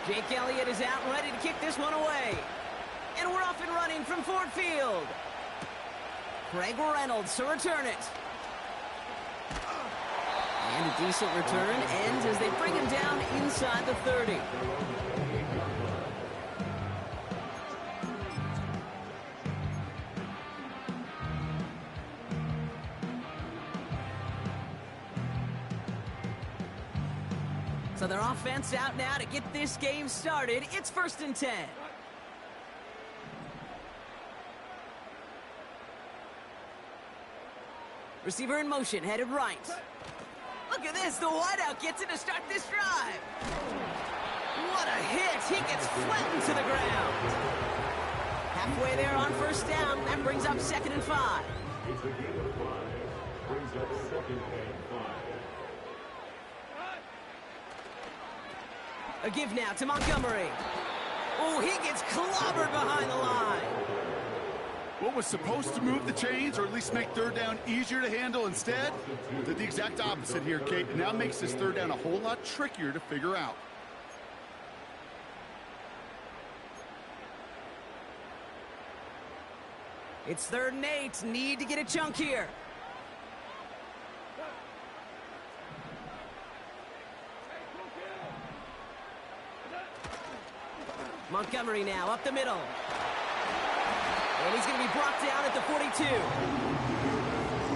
Jake Elliott is out and ready to kick this one away. And we're off and running from Ford Field. Craig Reynolds to return it. And a decent return ends as they bring him down inside the 30. So their offense out now to get this game started. It's 1st and 10. Receiver in motion, headed right. Look at this, the wideout gets it to start this drive. What a hit, he gets flattened to the ground. Halfway there on 1st down, that brings up 2nd and 5. It's a game of 5, brings up 2nd and 5. A give now to Montgomery. Oh, he gets clobbered behind the line. What was supposed to move the chains, or at least make 3rd down easier to handle instead, did the exact opposite here, Kate. And now makes this 3rd down a whole lot trickier to figure out. It's 3rd and 8. Need to get a chunk here. Montgomery now up the middle. And he's going to be brought down at the 42.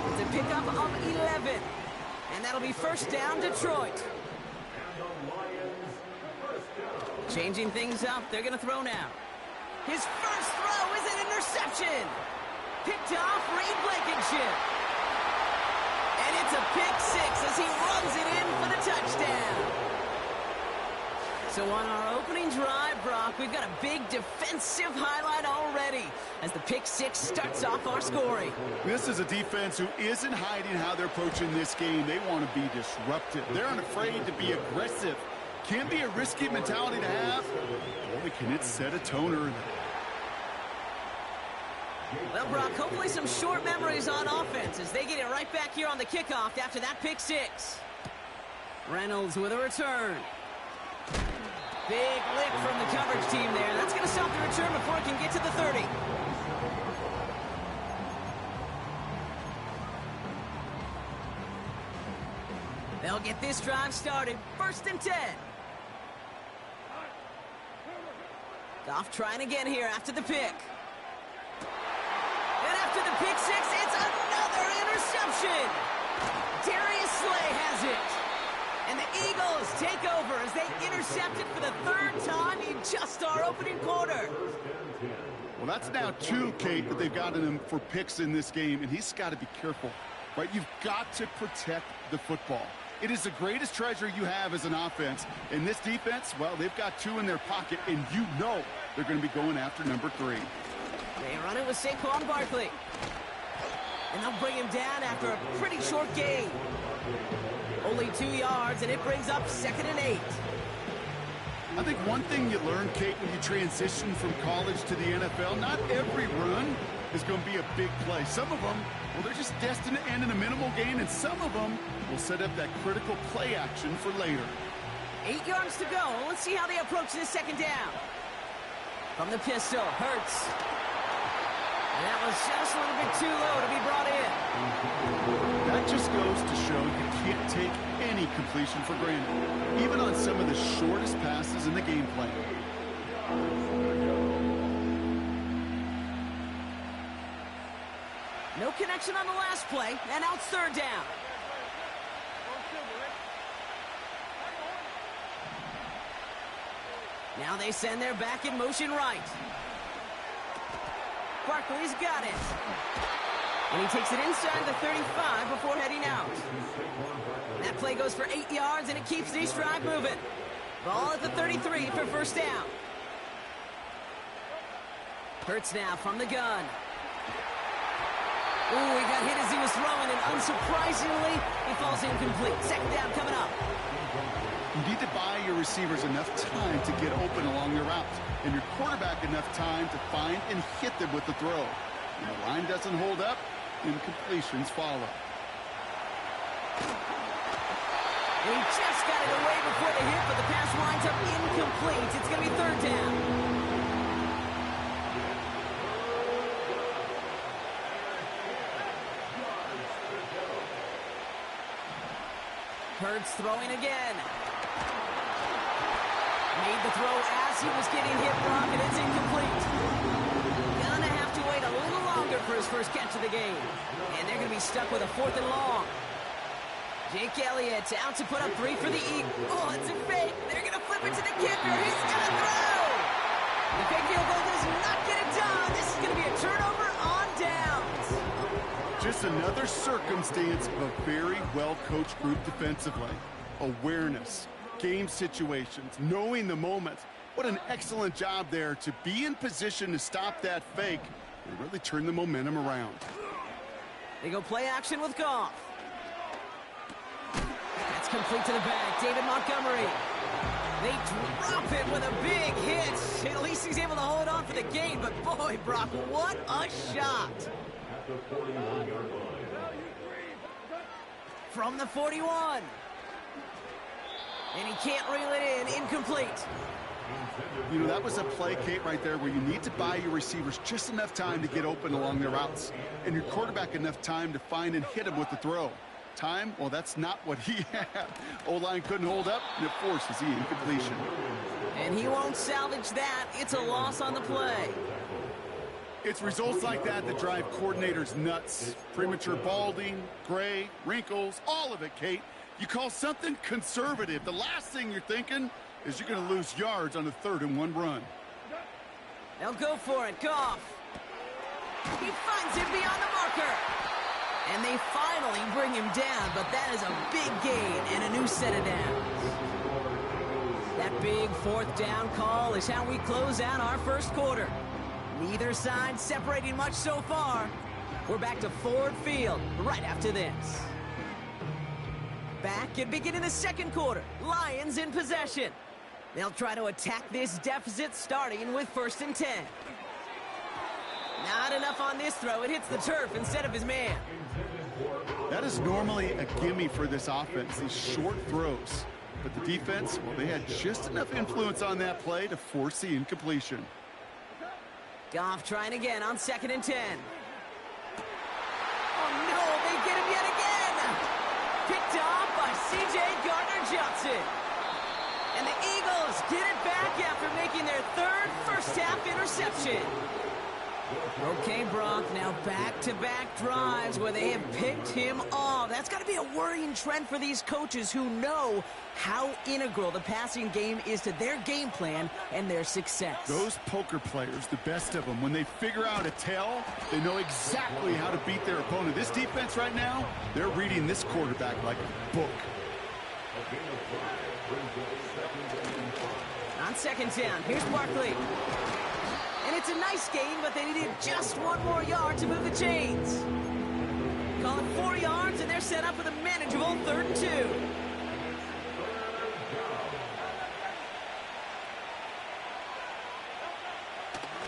It's a pickup of 11. And that'll be 1st down, Detroit. Changing things up. They're going to throw now. His first throw is an interception. Picked off Reed Blankenship. And it's a pick 6 as he runs it in for the touchdown. So on our opening drive, Brock, we've got a big defensive highlight already as the pick 6 starts off our scoring. This is a defense who isn't hiding how they're approaching this game. They want to be disruptive. They're unafraid to be aggressive. Can be a risky mentality to have. Boy, can it set a tone early. Well, Brock, hopefully some short memories on offense as they get it right back here on the kickoff after that pick 6. Reynolds with a return. Big lick from the coverage team there. That's going to stop the return before it can get to the 30. They'll get this drive started. 1st and 10. Goff trying again here after the pick. And after the pick 6, it's another interception. Darius Slay has it. And the Eagles take over as they intercept it for the 3rd time in just our opening quarter. Well, that's now 2, Kate, that they've gotten him for picks in this game, and he's got to be careful, right? You've got to protect the football. It is the greatest treasure you have as an offense. And this defense, well, they've got 2 in their pocket, and you know they're going to be going after number 3. They run it with Saquon Barkley. And they'll bring him down after a pretty short gain. Only 2 yards, and it brings up 2nd and 8. I think one thing you learn, Kate, when you transition from college to the NFL, not every run is going to be a big play. Some of them, well, they're just destined to end in a minimal gain, and some of them will set up that critical play action for later. 8 yards to go. Let's see how they approach this 2nd down. From the pistol, Hurts. And that was just a little bit too low to be brought in. That just goes to show you can't take any completion for granted, even on some of the shortest passes in the game plan. No connection on the last play, and now it's 3rd down. Now they send their back in motion right. Barkley's got it. And he takes it inside the 35 before heading out. That play goes for 8 yards, and it keeps this drive moving. Ball at the 33 for 1st down. Hurts now from the gun. Ooh, he got hit as he was throwing, and unsurprisingly, he falls incomplete. 2nd down coming up. You need to buy your receivers enough time to get open along their routes, and your quarterback enough time to find and hit them with the throw. When the line doesn't hold up, incompletions follow. And he just got it away before the hit, but the pass winds up incomplete. It's going to be third down. Hurts throwing again. Made the throw as he was getting hit, Brock, and it's incomplete. Gonna have to wait a little longer for his first catch of the game. And they're going to be stuck with a 4th and long. Jake Elliott's out to put up 3 for the Eagles. Oh, it's a fake. They're going to flip it to the kicker. He's going to throw. The fake field goal does not get it done. This is going to be a turnover on downs. Just another circumstance of a very well-coached group defensively. Awareness, game situations, knowing the moment. What an excellent job there to be in position to stop that fake and really turn the momentum around. They go play action with Goff. That's complete to the back. David Montgomery. They drop it with a big hit. At least he's able to hold on for the gain. But boy, Brock, what a shot. From the 41. And he can't reel it in. Incomplete. You know, that was a play, Kate, right there where you need to buy your receivers just enough time to get open along their routes. And your quarterback enough time to find and hit him with the throw. Time? Well, that's not what he had. O-line couldn't hold up, and it forces the incompletion. And he won't salvage that. It's a loss on the play. It's results like that that drive coordinators nuts. Premature balding, gray, wrinkles, all of it, Kate. You call something conservative. The last thing you're thinking is you're going to lose yards on a 3rd and 1 run. They'll go for it. Goff. He finds him beyond the marker. And they finally bring him down, but that is a big gain and a new set of downs. That big 4th down call is how we close out our first quarter. Neither side separating much so far. We're back to Ford Field right after this. Back and begin in the second quarter. Lions in possession. They'll try to attack this deficit starting with 1st and 10. Not enough on this throw. It hits the turf instead of his man. That is normally a gimme for this offense, these short throws. But the defense, well, they had just enough influence on that play to force the incompletion. Goff trying again on 2nd and 10. Oh, no, they get him yet again. Picked off by C.J. Gardner-Johnson. And the Eagles get it back after making their 3rd first-half interception. Okay, Brock, now back-to-back drives where they have picked him off. That's got to be a worrying trend for these coaches who know how integral the passing game is to their game plan and their success. Those poker players, the best of them, when they figure out a tell, they know exactly how to beat their opponent. This defense right now, they're reading this quarterback like a book. On 2nd down, here's Barkley. And it's a nice gain, but they needed just 1 more yard to move the chains. Call it 4 yards, and they're set up with a manageable 3rd and 2.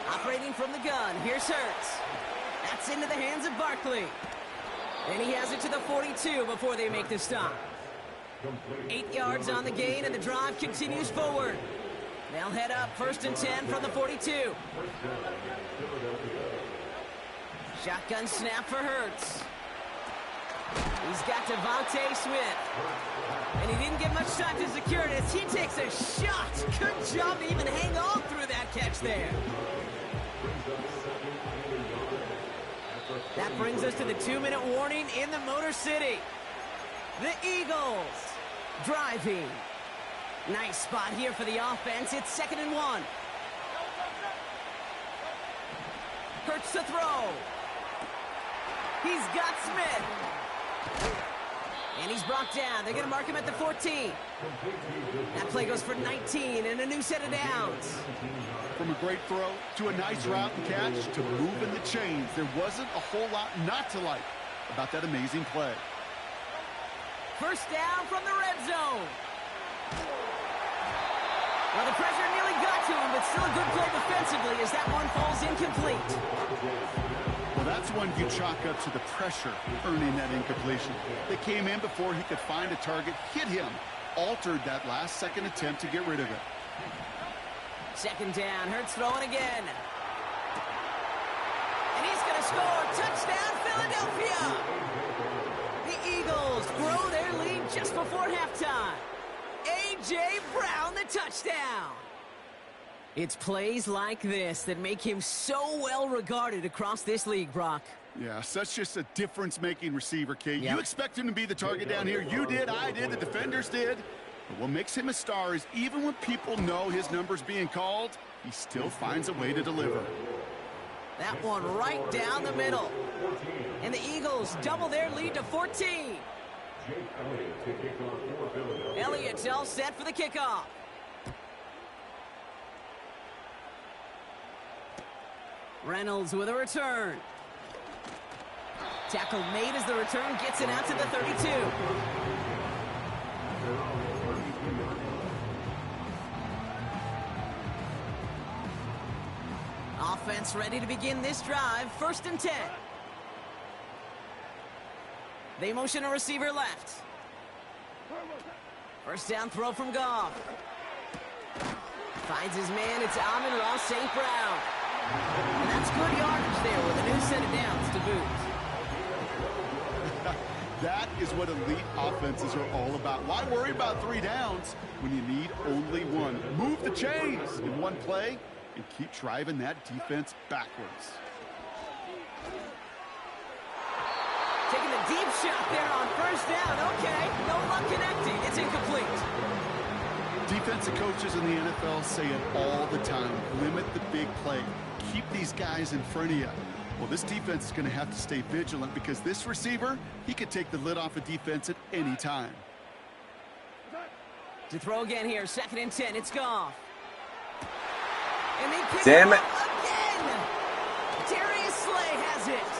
Operating from the gun, here's Hurts. That's into the hands of Barkley. And he has it to the 42 before they make the stop. 8 yards on the gain, and the drive continues forward. They'll head up 1st and 10 from the 42. Shotgun snap for Hurts. He's got Devontae Smith. And he didn't get much time to secure it as he takes a shot. Good job to even hang on through that catch there. That brings us to the 2-minute warning in the Motor City. The Eagles driving. Nice spot here for the offense. It's 2nd and 1. Hurts to throw. He's got Smith. And he's brought down. They're going to mark him at the 14. That play goes for 19 and a new set of downs. From a great throw to a nice route and catch to moving the chains, there wasn't a whole lot not to like about that amazing play. 1st down from the red zone. Well, the pressure nearly got to him, but still a good play defensively as that one falls incomplete. Well, Well, that's one you chalk up to the pressure earning that incompletion. They came in before he could find a target, hit him, altered that last-second attempt to get rid of it. Second down, Hurts throwing again. And he's going to score. Touchdown, Philadelphia! The Eagles grow their lead just before halftime. A.J. Brown, the touchdown. It's plays like this that make him so well regarded across this league, Brock. Yeah, such just a difference-making receiver, Kate. Yep. You expect him to be the target down here. You did, I did, the defenders did. But what makes him a star is even when people know his number's being called, he still finds a way to deliver. That one right down the middle. And the Eagles double their lead to 14. Elliott's all set for the kickoff. Reynolds with a return. Tackle made as the return gets it out to the 32. Offense ready to begin this drive. 1st and 10. They motion a receiver left. First down throw from Goff. Finds his man. It's Amon-Ra St. Brown. And that's good yardage there with a new set of downs to boot. That is what elite offenses are all about. Why worry about 3 downs when you need only 1? Move the chains in one play and keep driving that defense backwards. Taking a deep shot there on 1st down. Okay, no luck connecting. It's incomplete. Defensive coaches in the NFL say it all the time. Limit the big play. Keep these guys in front of you. Well, this defense is going to have to stay vigilant because this receiver, he could take the lid off a defense at any time. To throw again here, 2nd and 10. It's Goff. And they pick Damn it it. up again. Darius Slay has it.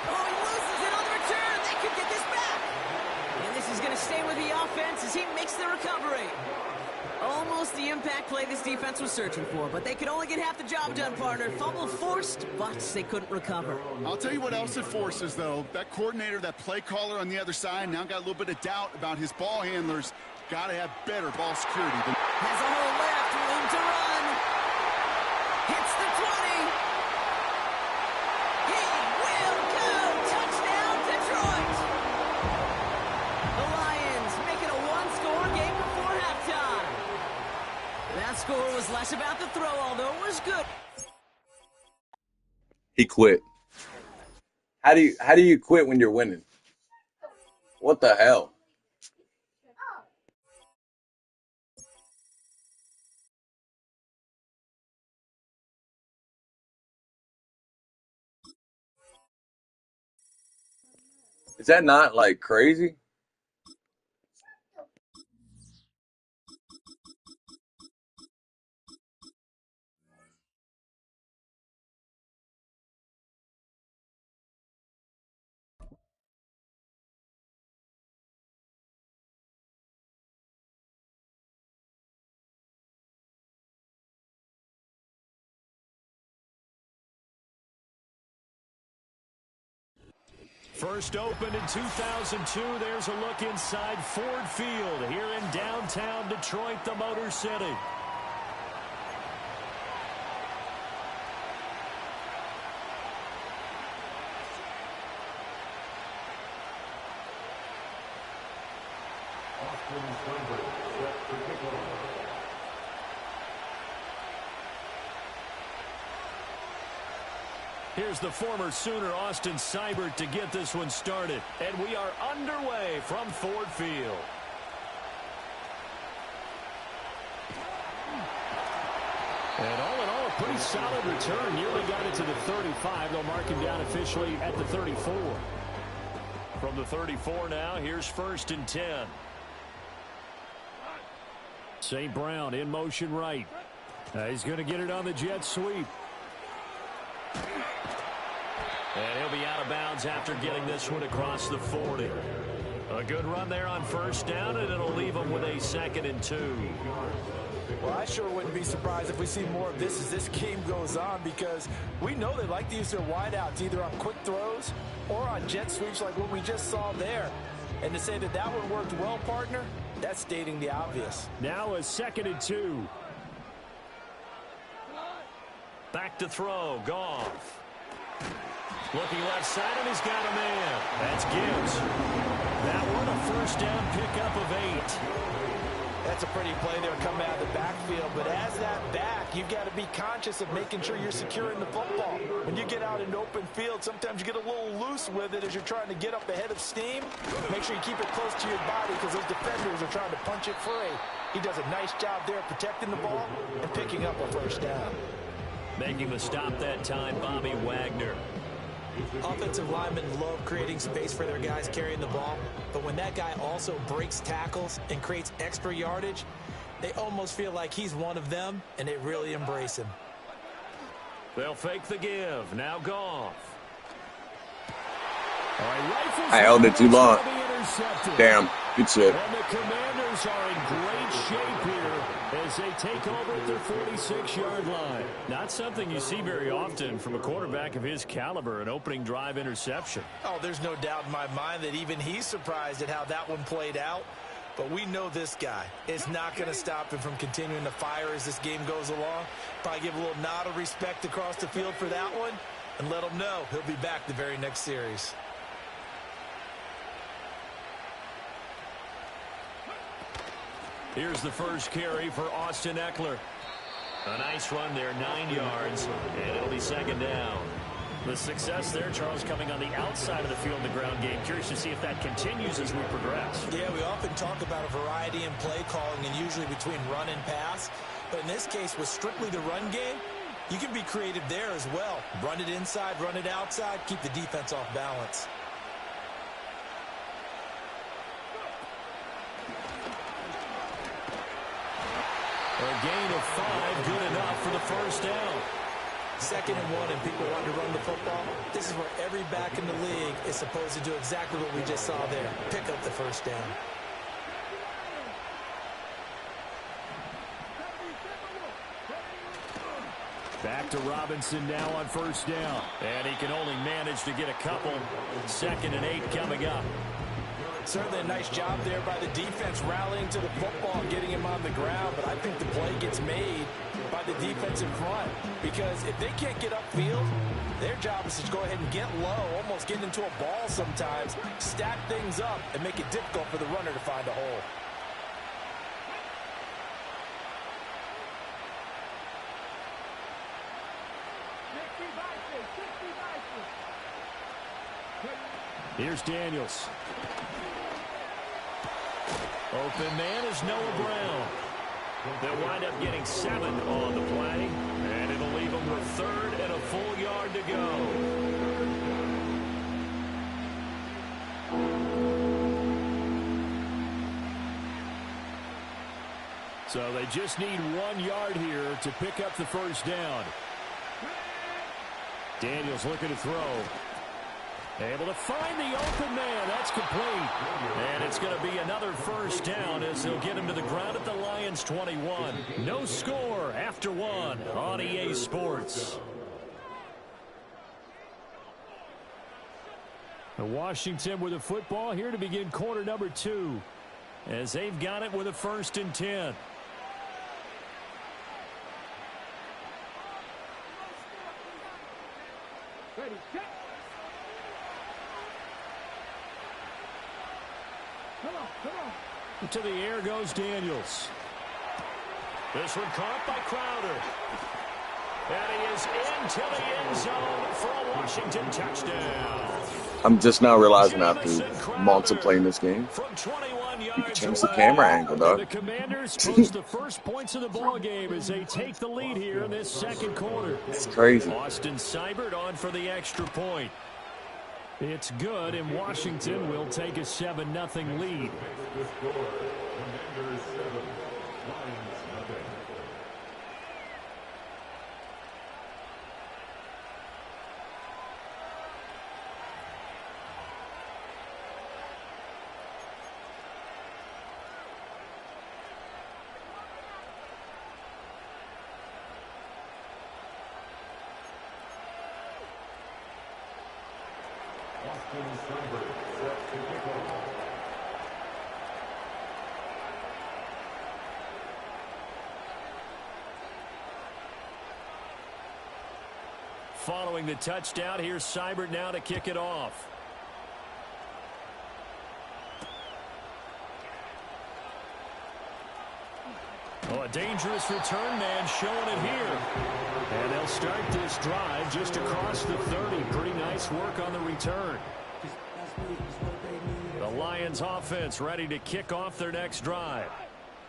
Oh, he loses it on the return. They could get this back. And this is going to stay with the offense as he makes the recovery. Almost the impact play this defense was searching for, but they could only get half the job done, partner. Fumble forced, but they couldn't recover. I'll tell you what else it forces, though. That coordinator, that play caller on the other side, now got a little bit of doubt about his ball handlers. Got to have better ball security. Has a hole left, room to run. Hits the 20. He will go. Touchdown, Detroit. The Lions make it a 1-score game before halftime. That score was less about the throw, although it was good. He quit. How do you quit when you're winning? What the hell? Is that not like crazy? First opened in 2002. There's a look inside Ford Field here in downtown Detroit, the Motor City. Here's the former Sooner, Austin Seibert, to get this one started. And we are underway from Ford Field. And all in all, a pretty solid return. Nearly got it to the 35. They'll mark him down officially at the 34. From the 34 now, here's 1st and 10. St. Brown in motion right. He's going to get it on the jet sweep. And he'll be out of bounds after getting this one across the 40. A good run there on 1st down, and it'll leave him with a 2nd and 2. Well, I sure wouldn't be surprised if we see more of this as this game goes on, because we know they like to use their wideouts either on quick throws or on jet sweeps like what we just saw there. And to say that that one worked well, partner, that's stating the obvious. Now a 2nd and 2. Back to throw. Goff. Looking left side, and he's got a man. That's Gibbs. That one a first down pickup of 8. That's a pretty play there coming out of the backfield, but as that back, you've got to be conscious of making sure you're securing the football. When you get out in open field, sometimes you get a little loose with it as you're trying to get up ahead of steam. Make sure you keep it close to your body because those defenders are trying to punch it free. He does a nice job there protecting the ball and picking up a first down. Making the stop that time, Bobby Wagner. Offensive linemen love creating space for their guys carrying the ball, but when that guy also breaks tackles and creates extra yardage, they almost feel like he's one of them, and they really embrace him. They'll fake the give. Now Goff. I held it too long. Damn, good shit. And the Commanders are in great shape here as they take over at their 46-yard line. Not something you see very often from a quarterback of his caliber, an opening drive interception. Oh, there's no doubt in my mind that even he's surprised at how that one played out. But we know this guy is not going to stop him from continuing to fire as this game goes along. Probably give a little nod of respect across the field for that one and let him know he'll be back the very next series. Here's the first carry for Austin Eckler. A nice run there, 9 yards, and it'll be 2nd down. The success there, Charles, coming on the outside of the field in the ground game. Curious to see if that continues as we progress. Yeah, we often talk about a variety in play calling and usually between run and pass. But in this case, with strictly the run game, you can be creative there as well. Run it inside, run it outside, keep the defense off balance. A gain of 5, good enough for the first down. 2nd and 1, and people want to run the football. This is where every back in the league is supposed to do exactly what we just saw there. Pick up the first down. Back to Robinson now on first down. And he can only manage to get a couple. 2nd and 8 coming up. Certainly a nice job there by the defense rallying to the football and getting him on the ground, but I think the play gets made by the defense in front, because if they can't get upfield, their job is to go ahead and get low, almost get into a ball sometimes, stack things up, and make it difficult for the runner to find a hole. Here's Daniels. Open man is Noah Brown. They'll wind up getting 7 on the play, and it'll leave them with 3rd and a full yard to go. So they just need 1 yard here to pick up the first down. Daniels looking to throw. Able to find the open man. That's complete. And it's going to be another first down as they'll get him to the ground at the Lions' 21. No score after 1 on EA Sports. Washington with a football here to begin quarter number 2 as they've got it with a 1st and 10. Ready, set. To the air goes Daniels. This one caught by Crowder. And he is into the end zone for a Washington touchdown. I'm just now realizing after months of playing this game, you can change the camera angle, dog. The Commanders post the first points of the ball game as they take the lead here in this 2nd quarter. It's crazy. Austin Seibert on for the extra point. It's good, and Washington will take a 7-0 lead. Austin Seibert set to kick off. Following the touchdown, here's Seibert now to kick it off. Oh, a dangerous return man showing it here. And they'll start this drive just across the 30. Pretty nice work on the return. The Lions offense ready to kick off their next drive.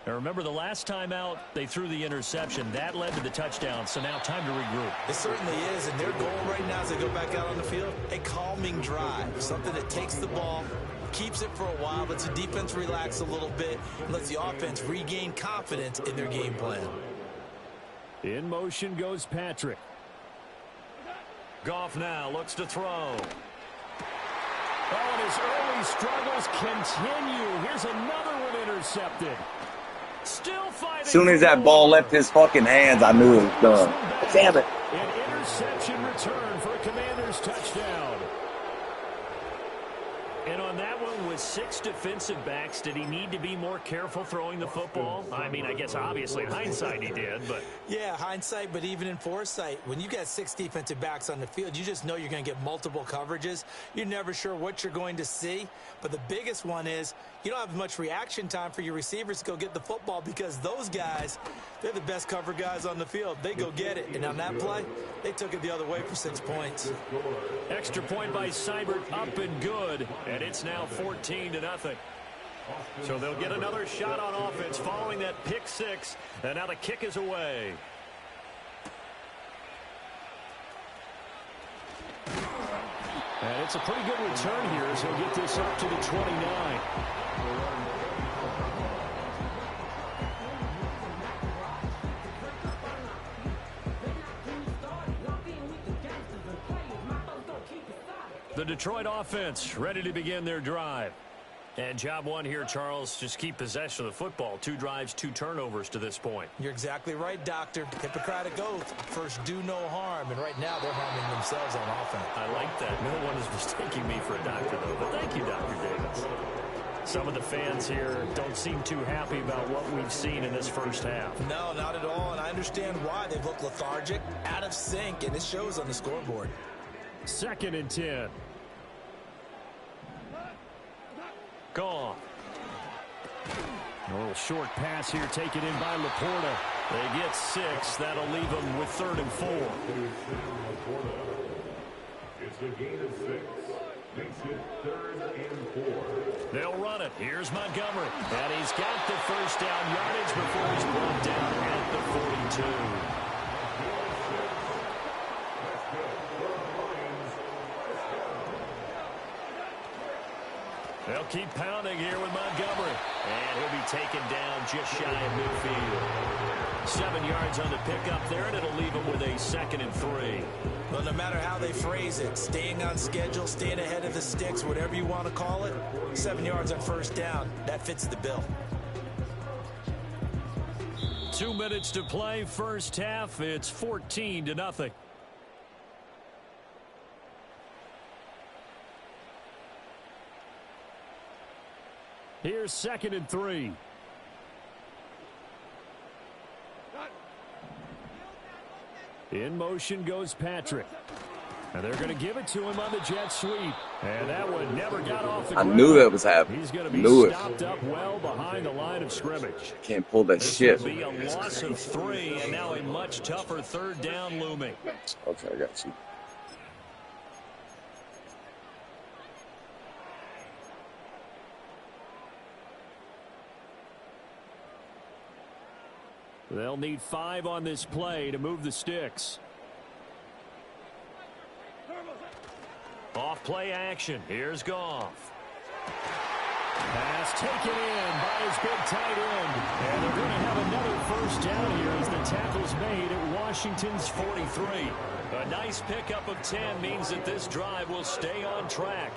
Now remember, the last time out, they threw the interception. That led to the touchdown, so now time to regroup. It certainly is, and their goal right now as they go back out on the field, a calming drive, something that takes the ball, keeps it for a while, lets the defense relax a little bit, and lets the offense regain confidence in their game plan. In motion goes Patrick. Goff now looks to throw. Oh, and his early struggles continue. Here's another one intercepted. Still fighting. As soon as that ball left his fucking hands, I knew it was done. Damn it. An interception return for a Commanders touchdown. And on that one, with 6 defensive backs, did he need to be more careful throwing the football? I mean, I guess obviously in hindsight he did, but... Yeah, hindsight, but even in foresight, when you got 6 defensive backs on the field, you just know you're going to get multiple coverages. You're never sure what you're going to see. But the biggest one is you don't have much reaction time for your receivers to go get the football because those guys, they're the best cover guys on the field. They go get it. And on that play, they took it the other way for 6 points. Extra point by Seibert, up and good. And it's now 14-0. So they'll get another shot on offense following that pick 6. And now the kick is away. And it's a pretty good return here as he'll get this up to the 29. The Detroit offense ready to begin their drive. And job one here, Charles, just keep possession of the football. 2 drives, 2 turnovers to this point. You're exactly right, Doctor. Hippocratic oath. First, do no harm. And right now, they're harming themselves on offense. I like that. No one is mistaking me for a doctor, though. But thank you, Dr. Davis. Some of the fans here don't seem too happy about what we've seen in this first half. No, not at all. And I understand why. They've looked lethargic, out of sync, and it shows on the scoreboard. 2nd and 10. Gone. A little short pass here taken in by Laporta. They get 6. That'll leave them with 3rd and 4. It's a gain of 6. Makes it 3rd and 4. They'll run it. Here's Montgomery. And he's got the first down yardage before he's brought down at the 42. They'll keep pounding here with Montgomery. And he'll be taken down just shy of midfield. 7 yards on the pickup there, and it'll leave him with a 2nd and 3. Well, no matter how they phrase it, staying on schedule, staying ahead of the sticks, whatever you want to call it, 7 yards on first down, that fits the bill. 2 minutes to play, first half. It's 14-0. Here's 2nd and 3. In motion goes Patrick. And they're going to give it to him on the jet sweep. And that one never got off the ground. I knew that was happening. He's going to be stopped up well behind the line of scrimmage. Can't pull that shit. This will be a loss of 3, and now a much tougher 3rd down looming. Okay, I got you. They'll need 5 on this play to move the sticks. Off play action. Here's Goff. Pass taken in by his big tight end. And they're going to have another first down here as the tackle's made at Washington's 43. A nice pickup of 10 means that this drive will stay on track.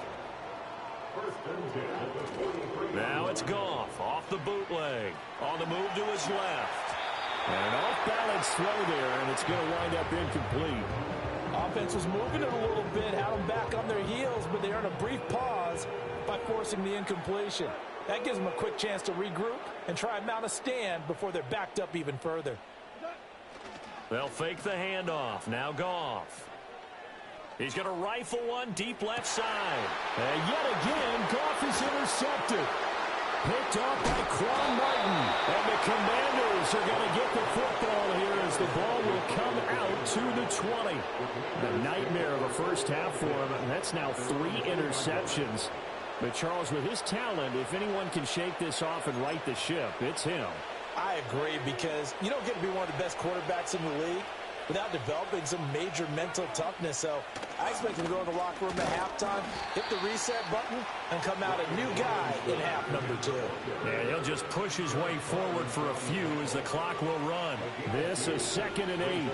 Now it's Goff off the bootleg. On the move to his left. And an off-balance throw there, and it's going to wind up incomplete. Offense was moving it a little bit, had them back on their heels, but they earned a brief pause by forcing the incompletion. That gives them a quick chance to regroup and try and mount a stand before they're backed up even further. They'll fake the handoff. Now Goff. He's going to rifle one deep left side. And yet again, Goff is intercepted. Picked off by Quan Martin. And the Commanders are going to get the football here as the ball will come out to the 20. The nightmare of a first half for him. And that's now 3 interceptions. But Charles, with his talent, if anyone can shake this off and right the ship, it's him. I agree, because you don't get to be one of the best quarterbacks in the league without developing some major mental toughness. So I expect him to go in the locker room at halftime, hit the reset button, and come out a new guy in half number 2. Yeah, he'll just push his way forward for a few as the clock will run. This is 2nd and 8.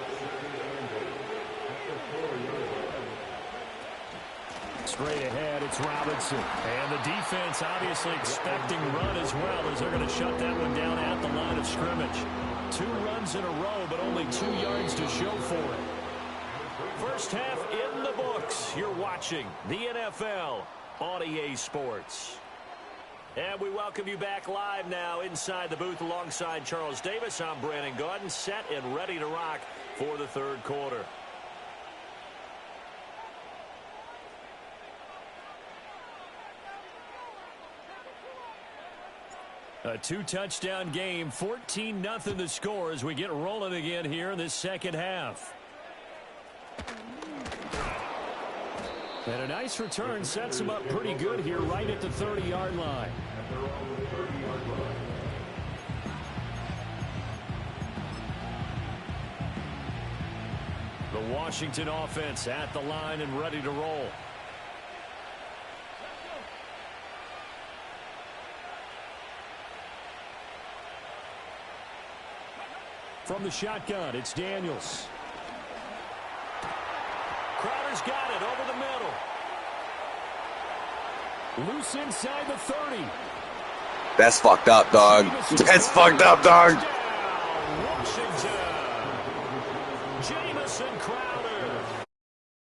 Straight ahead, it's Robinson. And the defense obviously expecting run as well, as they're going to shut that one down at the line of scrimmage. 2 runs in a row, but only 2 yards to show for it. First half in the books. You're watching the NFL on EA Sports. And we welcome you back live now inside the booth alongside Charles Davis. I'm Brandon Gaudin, set and ready to rock for the third quarter. A 2-touchdown game, 14-0 the score as we get rolling again here in this second half. And a nice return sets him up pretty good here right at the 30-yard line. The Washington offense at the line and ready to roll. From the shotgun, it's Daniels. Crowder's got it over the middle. Loose inside the 30. That's fucked up, dog. That's fucked up, dog.